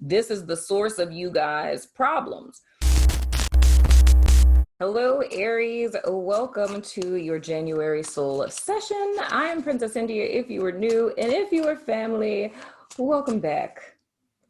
This is the source of you guys' problems. Hello, Aries. Welcome to your January soul session. I am Princess India if you are new, and if you are family, welcome back,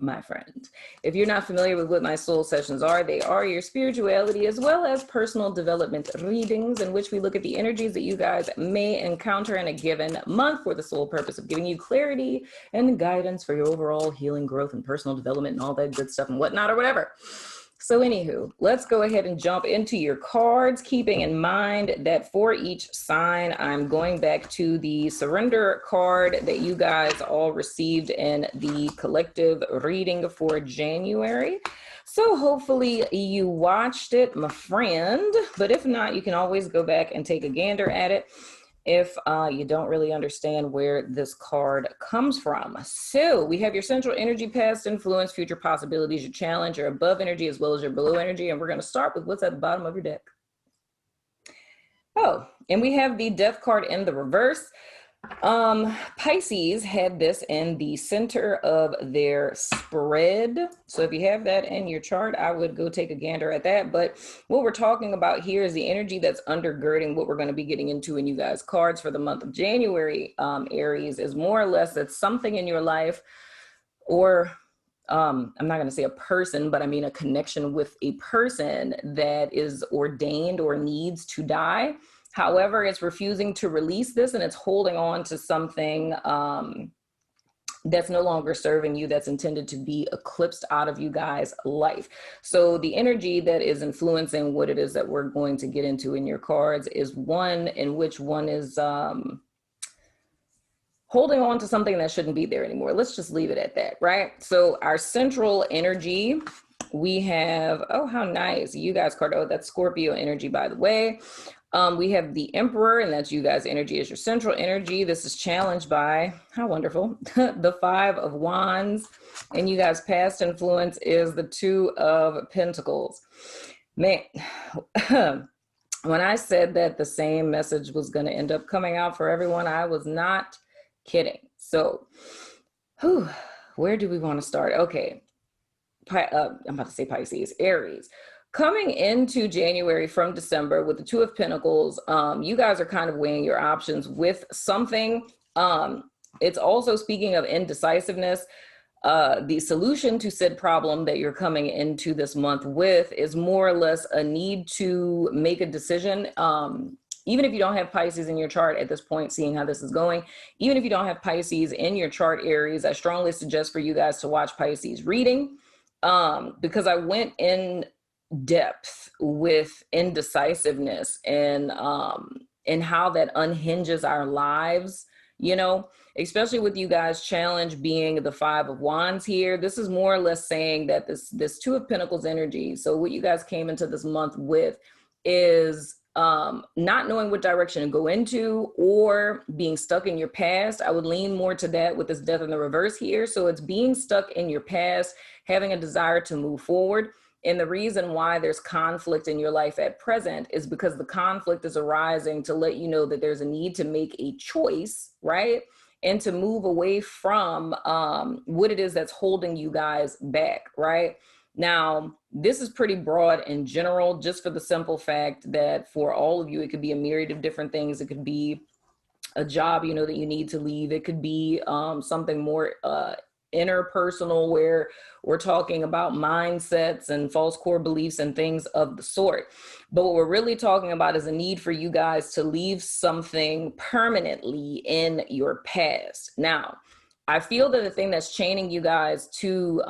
my friend. If you're not familiar with what my soul sessions are, they are your spirituality as well as personal development readings in which we look at the energies that you guys may encounter in a given month for the sole purpose of giving you clarity and guidance for your overall healing, growth, and personal development and all that good stuff and whatnot or whatever. So anywho, let's go ahead and jump into your cards, keeping in mind that for each sign, I'm going back to the surrender card that you guys all received in the collective reading for January. So hopefully you watched it, my friend, but if not, you can always go back and take a gander at it if you don't really understand where this card comes from. So we have your central energy, past influence, future possibilities, your challenge, your above energy, as well as your below energy. And we're going to start with what's at the bottom of your deck. Oh, and we have the death card in the reverse. Pisces had this in the center of their spread. So if you have that in your chart, I would go take a gander at that. But what we're talking about here is the energy that's undergirding what we're going to be getting into in you guys' cards for the month of January. Aries is more or less that something in your life, or I'm not going to say a person, but I mean a connection with a person that is ordained or needs to die. However, it's refusing to release this and it's holding on to something that's no longer serving you, that's intended to be eclipsed out of you guys' life. So the energy that is influencing what it is that we're going to get into in your cards is one in which one is holding on to something that shouldn't be there anymore. Let's just leave it at that, right? So our central energy, we have, oh, how nice. You guys card, oh, that's Scorpio energy, by the way. We have the Emperor, and that's you guys' energy as your central energy. This is challenged by, how wonderful, the Five of Wands. And you guys' past influence is the Two of Pentacles. Man, when I said that the same message was going to end up coming out for everyone, I was not kidding. So, where do we want to start? Okay, I'm about to say Pisces, Aries. Coming into January from December with the Two of Pentacles, you guys are kind of weighing your options with something. It's also speaking of indecisiveness. The solution to said problem that you're coming into this month with is more or less a need to make a decision. Even if you don't have Pisces in your chart at this point, seeing how this is going, even if you don't have Pisces in your chart, Aries, I strongly suggest for you guys to watch Pisces reading, because I went in depth with indecisiveness and how that unhinges our lives, you know, especially with you guys' challenge being the Five of Wands here. This is more or less saying that this Two of Pentacles energy, so what you guys came into this month with is not knowing what direction to go into or being stuck in your past. I would lean more to that with this death in the reverse here. So it's being stuck in your past, having a desire to move forward. And the reason why there's conflict in your life at present is because the conflict is arising to let you know that there's a need to make a choice, right? And to move away from what it is that's holding you guys back, right? Now, this is pretty broad in general, just for the simple fact that for all of you, it could be a myriad of different things. It could be a job, you know, that you need to leave. It could be something more interpersonal, where we're talking about mindsets and false core beliefs and things of the sort. But what we're really talking about is a need for you guys to leave something permanently in your past. Now, I feel that the thing that's chaining you guys to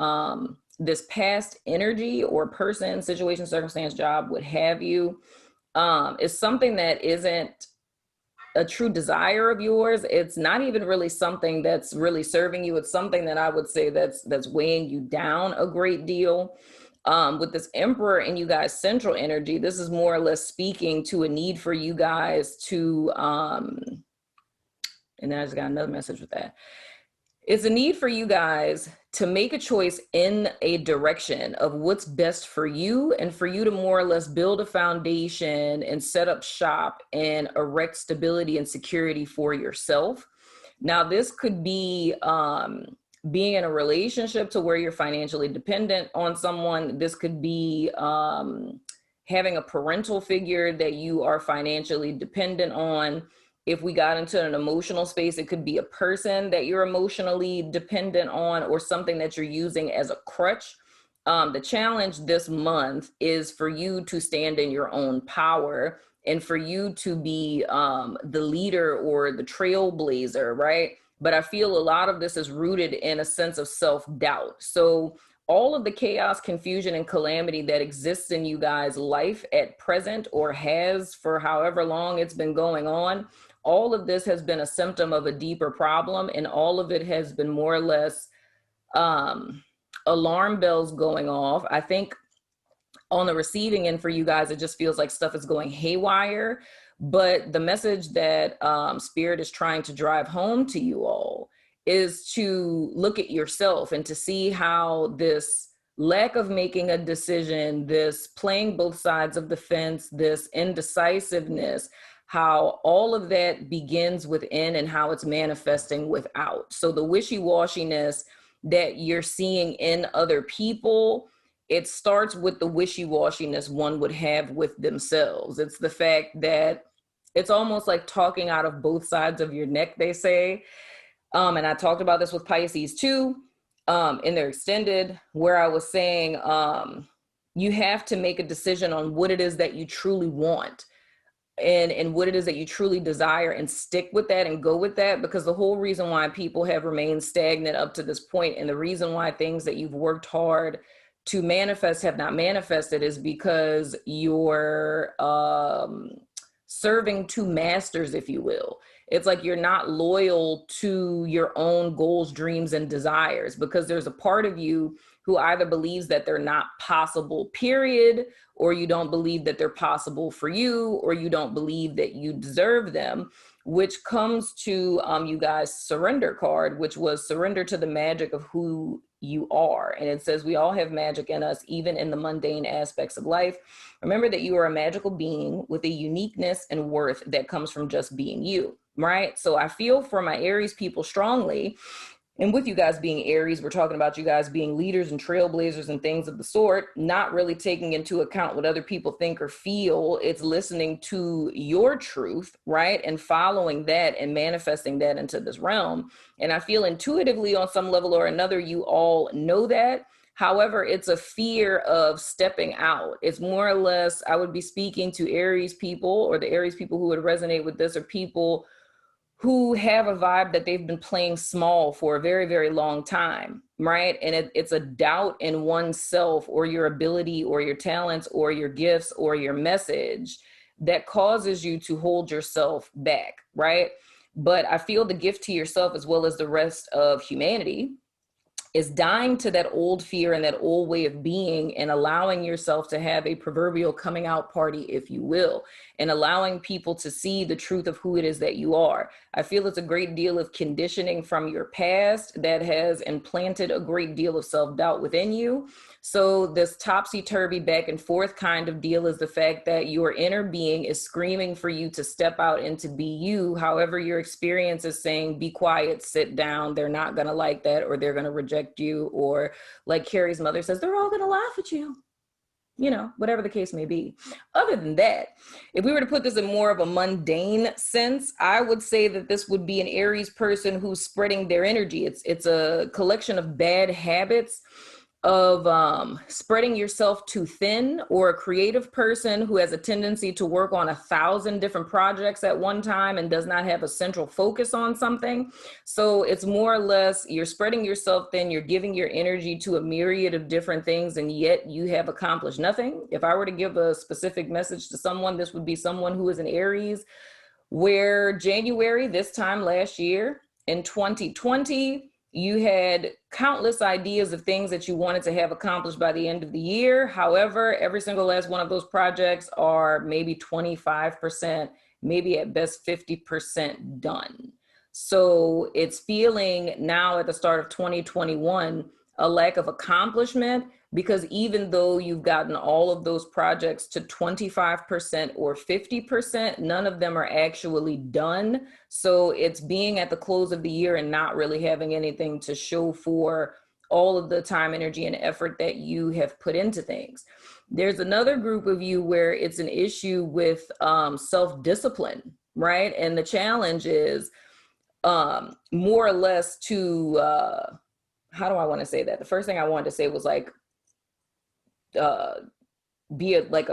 this past energy or person, situation, circumstance, job, what have you, is something that isn't a true desire of yours. It's not even really something that's really serving you. It's something that I would say that's weighing you down a great deal. With this Emperor and you guys' central energy, this is more or less speaking to a need for you guys to, and then I just got another message with that. It's a need for you guys to make a choice in a direction of what's best for you, and for you to more or less build a foundation and set up shop and erect stability and security for yourself. Now, this could be being in a relationship to where you're financially dependent on someone. This could be having a parental figure that you are financially dependent on. If we got into an emotional space, it could be a person that you're emotionally dependent on, or something that you're using as a crutch. The challenge this month is for you to stand in your own power, and for you to be the leader or the trailblazer, right? But I feel a lot of this is rooted in a sense of self-doubt. So all of the chaos, confusion, and calamity that exists in you guys' life at present, or has for however long it's been going on, all of this has been a symptom of a deeper problem, and all of it has been more or less alarm bells going off. I think on the receiving end for you guys, it just feels like stuff is going haywire. But the message that Spirit is trying to drive home to you all is to look at yourself and to see how this lack of making a decision, this playing both sides of the fence, this indecisiveness, how all of that begins within and how it's manifesting without. So the wishy-washiness that you're seeing in other people, it starts with the wishy-washiness one would have with themselves. It's the fact that it's almost like talking out of both sides of your neck, they say. And I talked about this with Pisces too, in their extended, where I was saying, you have to make a decision on what it is that you truly want, and what it is that you truly desire, and stick with that and go with that. Because the whole reason why people have remained stagnant up to this point, and the reason why things that you've worked hard to manifest have not manifested, is because you're serving two masters, if you will. It's like you're not loyal to your own goals, dreams, and desires, because there's a part of you who either believes that they're not possible, period, or you don't believe that they're possible for you, or you don't believe that you deserve them, which comes to you guys' surrender card, which was surrender to the magic of who you are. And it says we all have magic in us, even in the mundane aspects of life. Remember that you are a magical being with a uniqueness and worth that comes from just being you, right? So I feel for my Aries people strongly. And with you guys being Aries, we're talking about you guys being leaders and trailblazers and things of the sort, not really taking into account what other people think or feel. It's listening to your truth, right? And following that and manifesting that into this realm. And I feel intuitively on some level or another, you all know that. However, it's a fear of stepping out. It's more or less, I would be speaking to Aries people, or the Aries people who would resonate with this, or people who have a vibe that they've been playing small for a very, very long time, right? And it's a doubt in oneself, or your ability, or your talents, or your gifts, or your message that causes you to hold yourself back, right? But I feel the gift to yourself, as well as the rest of humanity, is dying to that old fear and that old way of being, and allowing yourself to have a proverbial coming out party, if you will, and allowing people to see the truth of who it is that you are. I feel it's a great deal of conditioning from your past that has implanted a great deal of self-doubt within you. So this topsy-turvy back and forth kind of deal is the fact that your inner being is screaming for you to step out and to be you. However, your experience is saying, be quiet, sit down. They're not going to like that, or they're going to reject you. Or like Carrie's mother says, they're all going to laugh at you. You know, whatever the case may be. Other than that, if we were to put this in more of a mundane sense, I would say that this would be an Aries person who's spreading their energy. It's a collection of bad habits of spreading yourself too thin, or a creative person who has a tendency to work on 1,000 different projects at one time and does not have a central focus on something. So it's more or less, you're spreading yourself thin, you're giving your energy to a myriad of different things, and yet you have accomplished nothing. If I were to give a specific message to someone, this would be someone who is an Aries, where January, this time last year in 2020, you had countless ideas of things that you wanted to have accomplished by the end of the year. However, every single last one of those projects are maybe 25%, maybe at best 50% done. So it's feeling now at the start of 2021 a lack of accomplishment, because even though you've gotten all of those projects to 25% or 50%, none of them are actually done. So it's being at the close of the year and not really having anything to show for all of the time, energy, and effort that you have put into things. There's another group of you where it's an issue with self-discipline, right? And the challenge is more or less to, how do I want to say that? The first thing I wanted to say was like, be like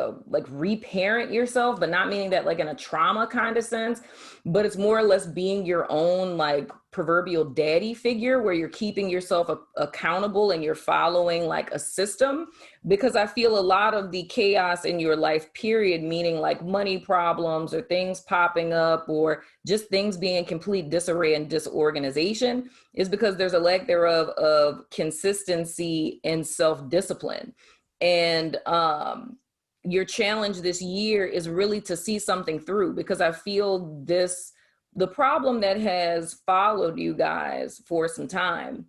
reparent yourself, but not meaning that like in a trauma kind of sense, but it's more or less being your own like proverbial daddy figure, where you're keeping yourself accountable and you're following like a system. Because I feel a lot of the chaos in your life period, meaning like money problems or things popping up or just things being in complete disarray and disorganization, is because there's a lack thereof of consistency and self-discipline. And your challenge this year is really to see something through, because I feel the problem that has followed you guys for some time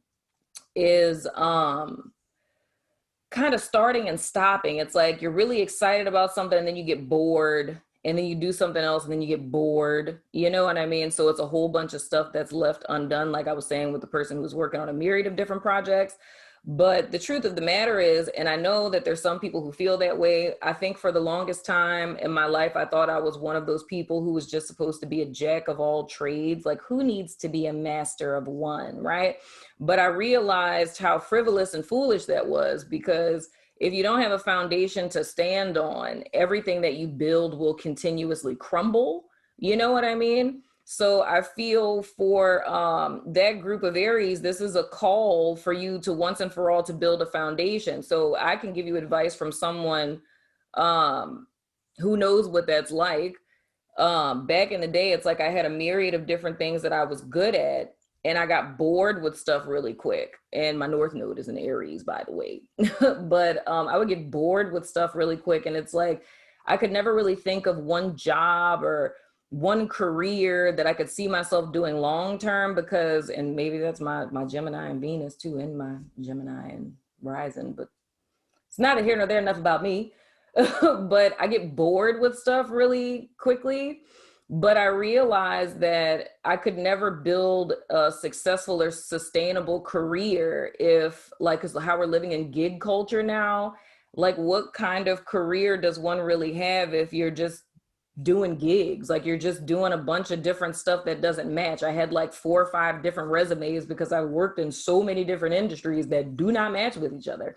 is kind of starting and stopping. It's like you're really excited about something and then you get bored, and then you do something else and then you get bored. You know what I mean? So it's a whole bunch of stuff that's left undone, like I was saying with the person who's working on a myriad of different projects. But the truth of the matter is, and I know that there's some people who feel that way. I think for the longest time in my life, I thought I was one of those people who was just supposed to be a jack of all trades. Like, who needs to be a master of one, right? But I realized how frivolous and foolish that was, because if you don't have a foundation to stand on, everything that you build will continuously crumble. You know what I mean? So I feel for that group of Aries, this is a call for you to once and for all to build a foundation. So I can give you advice from someone who knows what that's like. Back in the day, it's like I had a myriad of different things that I was good at, and I got bored with stuff really quick. And my North Node is in Aries, by the way. But I would get bored with stuff really quick. And it's like, I could never really think of one job or one career that I could see myself doing long-term, because, and maybe that's my Gemini and Venus too, and my Gemini and Rising, but it's neither here nor there, enough about me. But I get bored with stuff really quickly. But I realized that I could never build a successful or sustainable career if, like, 'cause how we're living in gig culture now, like what kind of career does one really have if you're just doing gigs? Like, you're just doing a bunch of different stuff that doesn't match. I had like 4 or 5 different resumes because I worked in so many different industries that do not match with each other.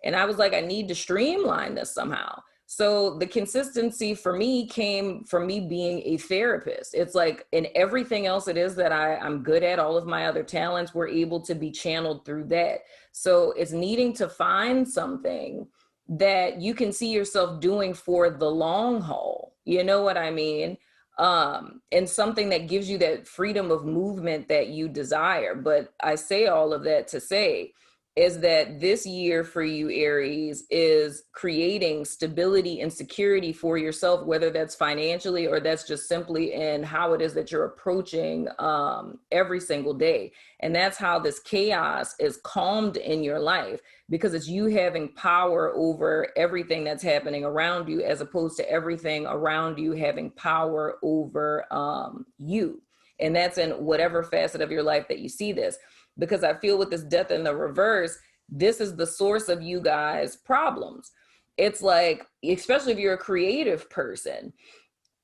And I was like, I need to streamline this somehow. So the consistency for me came from me being a therapist. It's like in everything else it is that I'm good at, all of my other talents were able to be channeled through that. So it's needing to find something that you can see yourself doing for the long haul. You know what I mean? And something that gives you that freedom of movement that you desire. But I say all of that to say is that this year for you, Aries, is creating stability and security for yourself, whether that's financially or that's just simply in how it is that you're approaching every single day. And that's how this chaos is calmed in your life, because it's you having power over everything that's happening around you, as opposed to everything around you having power over you. And that's in whatever facet of your life that you see this. Because I feel with this death in the reverse, this is the source of you guys' problems. It's like, especially if you're a creative person,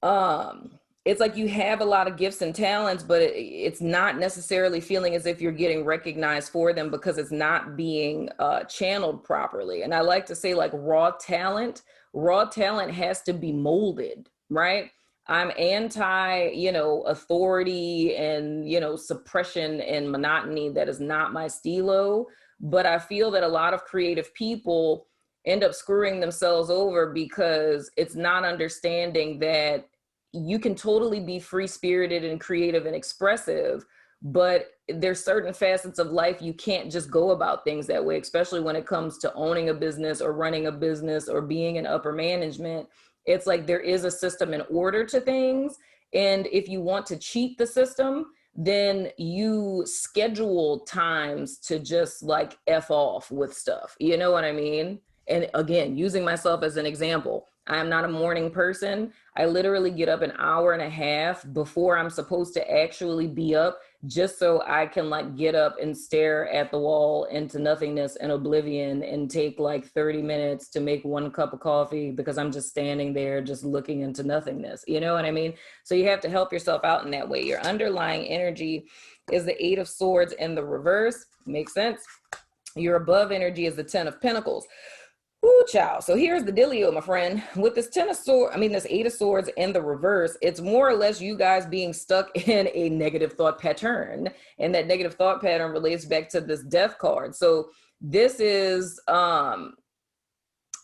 it's like you have a lot of gifts and talents, but it's not necessarily feeling as if you're getting recognized for them because it's not being channeled properly. And I like to say, like, raw talent has to be molded, right? I'm anti, authority and, suppression and monotony. That is not my stilo. But I feel that a lot of creative people end up screwing themselves over because it's not understanding that you can totally be free-spirited and creative and expressive, but there's certain facets of life you can't just go about things that way, especially when it comes to owning a business or running a business or being in upper management. It's like there is a system and order to things. And if you want to cheat the system, then you schedule times to just like F off with stuff. You know what I mean? And again, using myself as an example, I am not a morning person. I literally get up an hour and a half before I'm supposed to actually be up, just so I can like get up and stare at the wall into nothingness and oblivion and take like 30 minutes to make one cup of coffee because I'm just standing there just looking into nothingness. You know what I mean? So you have to help yourself out in that way. Your underlying energy is the 8 of Swords in the reverse. Makes sense. Your above energy is the 10 of Pentacles. Ooh, child. So here's the dealio, my friend. With this 10 of swords, this 8 of Swords in the reverse, it's more or less you guys being stuck in a negative thought pattern. And that negative thought pattern relates back to this death card. So this is, I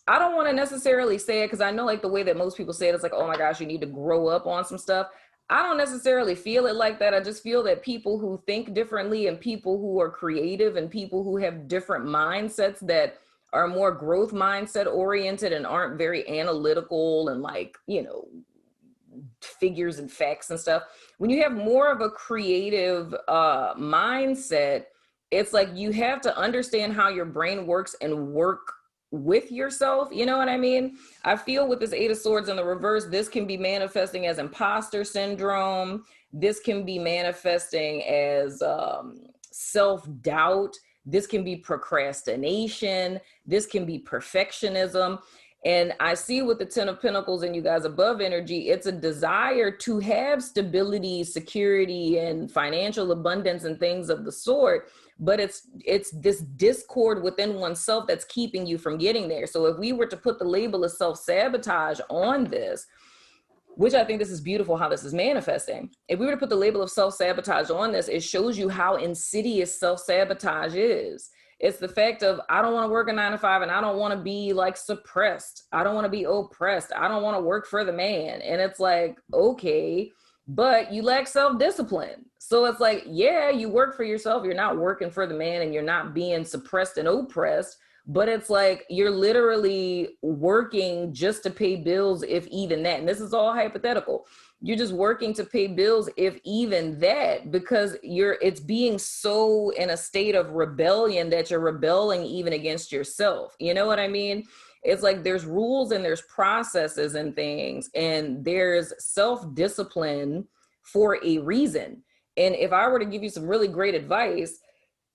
don't want to necessarily say it because I know like the way that most people say it is like, oh my gosh, you need to grow up on some stuff. I don't necessarily feel it like that. I just feel that people who think differently and people who are creative and people who have different mindsets that are more growth mindset oriented and aren't very analytical and like, you know, figures and facts and stuff. When you have more of a creative mindset, it's like you have to understand how your brain works and work with yourself. You know what I mean? I feel with this 8 of Swords in the reverse, this can be manifesting as imposter syndrome. This can be manifesting as self-doubt. This can be procrastination. This can be perfectionism. And I see with the 10 of Pentacles and you guys above energy, it's a desire to have stability, security, and financial abundance and things of the sort. But it's this discord within oneself that's keeping you from getting there. So if we were to put the label of self-sabotage on this, which I think this is beautiful how this is manifesting. If we were to put the label of self-sabotage on this, it shows you how insidious self-sabotage is. It's the fact of, I don't want to work a 9 to 5 and I don't want to be like suppressed. I don't want to be oppressed. I don't want to work for the man. And it's like, okay, but you lack self-discipline. So it's like, yeah, you work for yourself. You're not working for the man and you're not being suppressed and oppressed. But it's like you're literally working just to pay bills, if even that. And this is all hypothetical. You're just working to pay bills, if even that, because it's being so in a state of rebellion that you're rebelling even against yourself. You know what I mean? It's like there's rules and there's processes and things, and there's self-discipline for a reason. And if I were to give you some really great advice,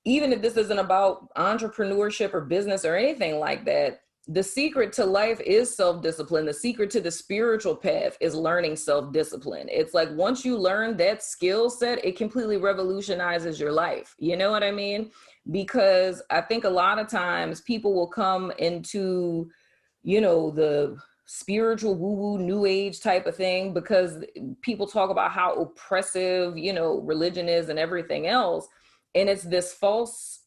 even if this isn't about entrepreneurship or business or anything like that, the secret to life is self-discipline. The secret to the spiritual path is learning self-discipline. It's like once you learn that skill set, it completely revolutionizes your life. You know what I mean? Because I think a lot of times people will come into, you know, the spiritual woo-woo new age type of thing because people talk about how oppressive, you know, religion is and everything else. And it's this false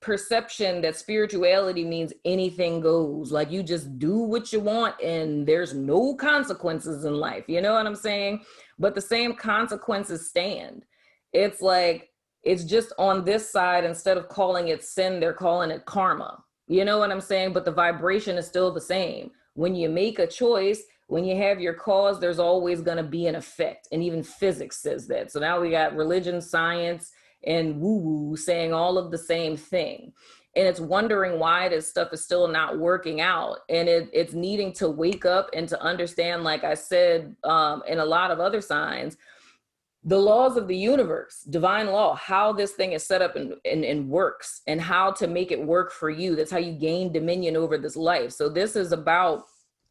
perception that spirituality means anything goes. Like you just do what you want and there's no consequences in life. You know what I'm saying? But the same consequences stand. It's like, it's just on this side, instead of calling it sin, they're calling it karma. You know what I'm saying? But the vibration is still the same. When you make a choice, when you have your cause, there's always going to be an effect. And even physics says that. So now we got religion, science, and woo-woo saying all of the same thing. And it's wondering why this stuff is still not working out. And it's needing to wake up and to understand, like I said, in a lot of other signs, the laws of the universe, divine law, how this thing is set up and works, and how to make it work for you. That's how you gain dominion over this life. So this is about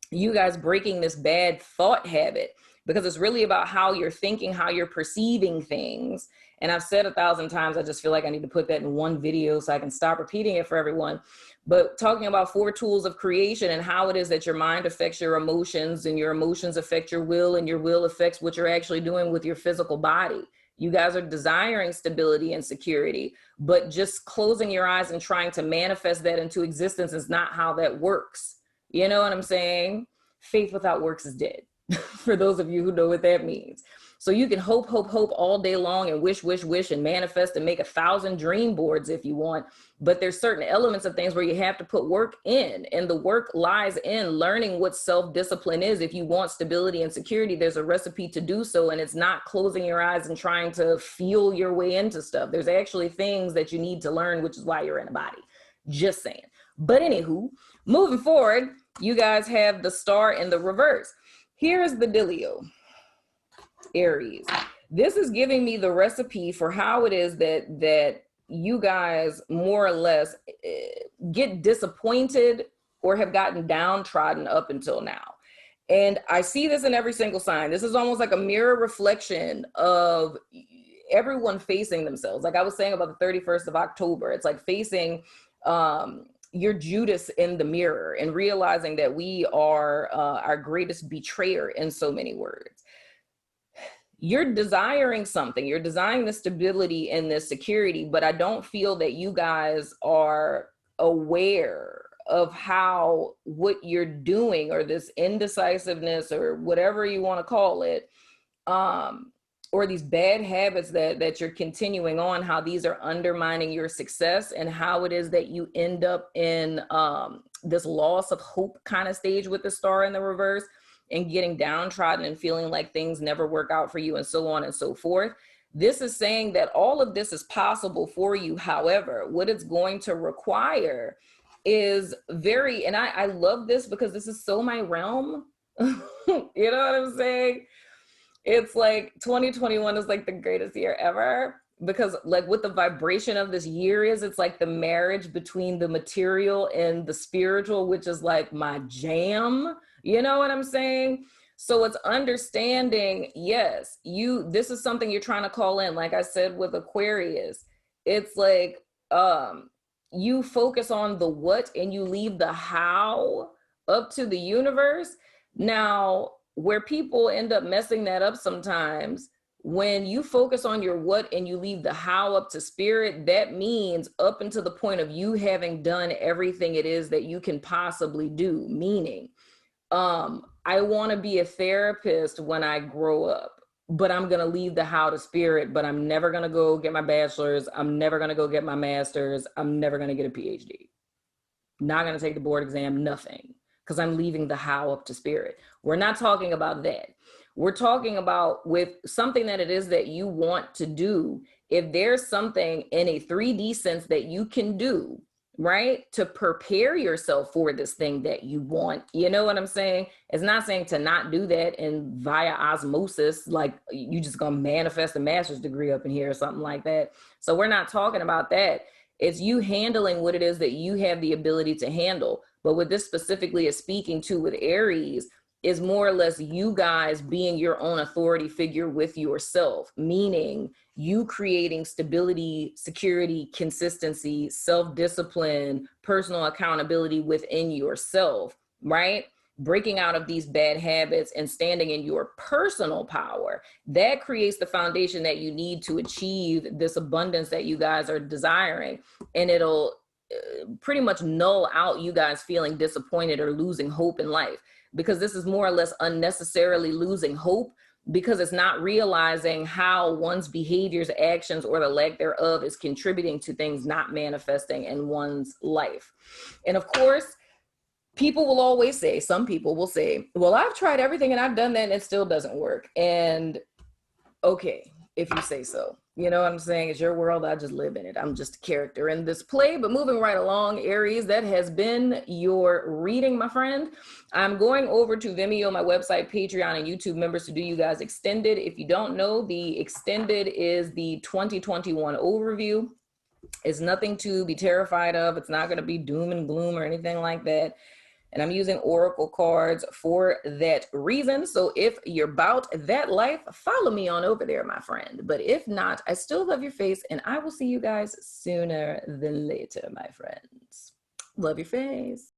you guys breaking this bad thought habit, because it's really about how you're thinking, how you're perceiving things. And I've said 1,000 times, I just feel like I need to put that in one video so I can stop repeating it for everyone. But talking about 4 tools of creation and how it is that your mind affects your emotions, and your emotions affect your will, and your will affects what you're actually doing with your physical body. You guys are desiring stability and security, but just closing your eyes and trying to manifest that into existence is not how that works. You know what I'm saying? Faith without works is dead. For those of you who know what that means. So you can hope all day long and wish and manifest and make 1,000 dream boards if you want. But there's certain elements of things where you have to put work in, and the work lies in learning what self-discipline is. If you want stability and security, there's a recipe to do so, and it's not closing your eyes and trying to feel your way into stuff. There's actually things that you need to learn, which is why you're in a body. Just saying. But anywho, moving forward, you guys have the star in the reverse. Here's the dealio, Aries. This is giving me the recipe for how it is that you guys more or less get disappointed or have gotten downtrodden up until now. And I see this in every single sign. This is almost like a mirror reflection of everyone facing themselves. Like I was saying about the 31st of October, it's like facing your Judas in the mirror and realizing that we are our greatest betrayer in so many words. You're desiring something, you're desiring the stability and the security, but I don't feel that you guys are aware of how what you're doing, or this indecisiveness, or whatever you want to call it, or these bad habits that you're continuing on, how these are undermining your success, and how it is that you end up in this loss of hope kind of stage with the star in the reverse, and getting downtrodden and feeling like things never work out for you, and so on and so forth. This is saying that all of this is possible for you. However, what it's going to require is very, and I love this because this is so my realm. You know what I'm saying? It's like 2021 is like the greatest year ever, because like what the vibration of this year is, it's like the marriage between the material and the spiritual, which is like my jam. You know what I'm saying? So it's understanding, yes, this is something you're trying to call in. Like I said with Aquarius, it's like you focus on the what and you leave the how up to the universe. Now, where people end up messing that up sometimes, when you focus on your what and you leave the how up to spirit, that means up until the point of you having done everything it is that you can possibly do. Meaning, I want to be a therapist when I grow up, but I'm going to leave the how to spirit, but I'm never going to go get my bachelor's. I'm never going to go get my master's. I'm never going to get a PhD. Not going to take the board exam, nothing, because I'm leaving the how up to spirit. We're not talking about that. We're talking about with something that it is that you want to do. If there's something in a 3D sense that you can do, right, to prepare yourself for this thing that you want, you know what I'm saying? It's not saying to not do that and via osmosis, like you just gonna manifest a master's degree up in here or something like that. So we're not talking about that. It's you handling what it is that you have the ability to handle. But what this specifically is speaking to with Aries is more or less you guys being your own authority figure with yourself, meaning you creating stability, security, consistency, self-discipline, personal accountability within yourself, right? Breaking out of these bad habits and standing in your personal power. That creates the foundation that you need to achieve this abundance that you guys are desiring. And it'll pretty much null out you guys feeling disappointed or losing hope in life, because this is more or less unnecessarily losing hope, because it's not realizing how one's behaviors, actions, or the lack thereof is contributing to things not manifesting in one's life. And of course, people will always say, some people will say, well, I've tried everything and I've done that and it still doesn't work. And okay, if you say so. You know what I'm saying? It's your world. I just live in it. I'm just a character in this play. But moving right along, Aries, that has been your reading, my friend. I'm going over to Vimeo, my website, Patreon, and YouTube members to do you guys extended. If you don't know, the extended is the 2021 overview. It's nothing to be terrified of. It's not going to be doom and gloom or anything like that. And I'm using oracle cards for that reason. So if you're about that life, follow me on over there, my friend. But if not, I still love your face, and I will see you guys sooner than later, my friends. Love your face.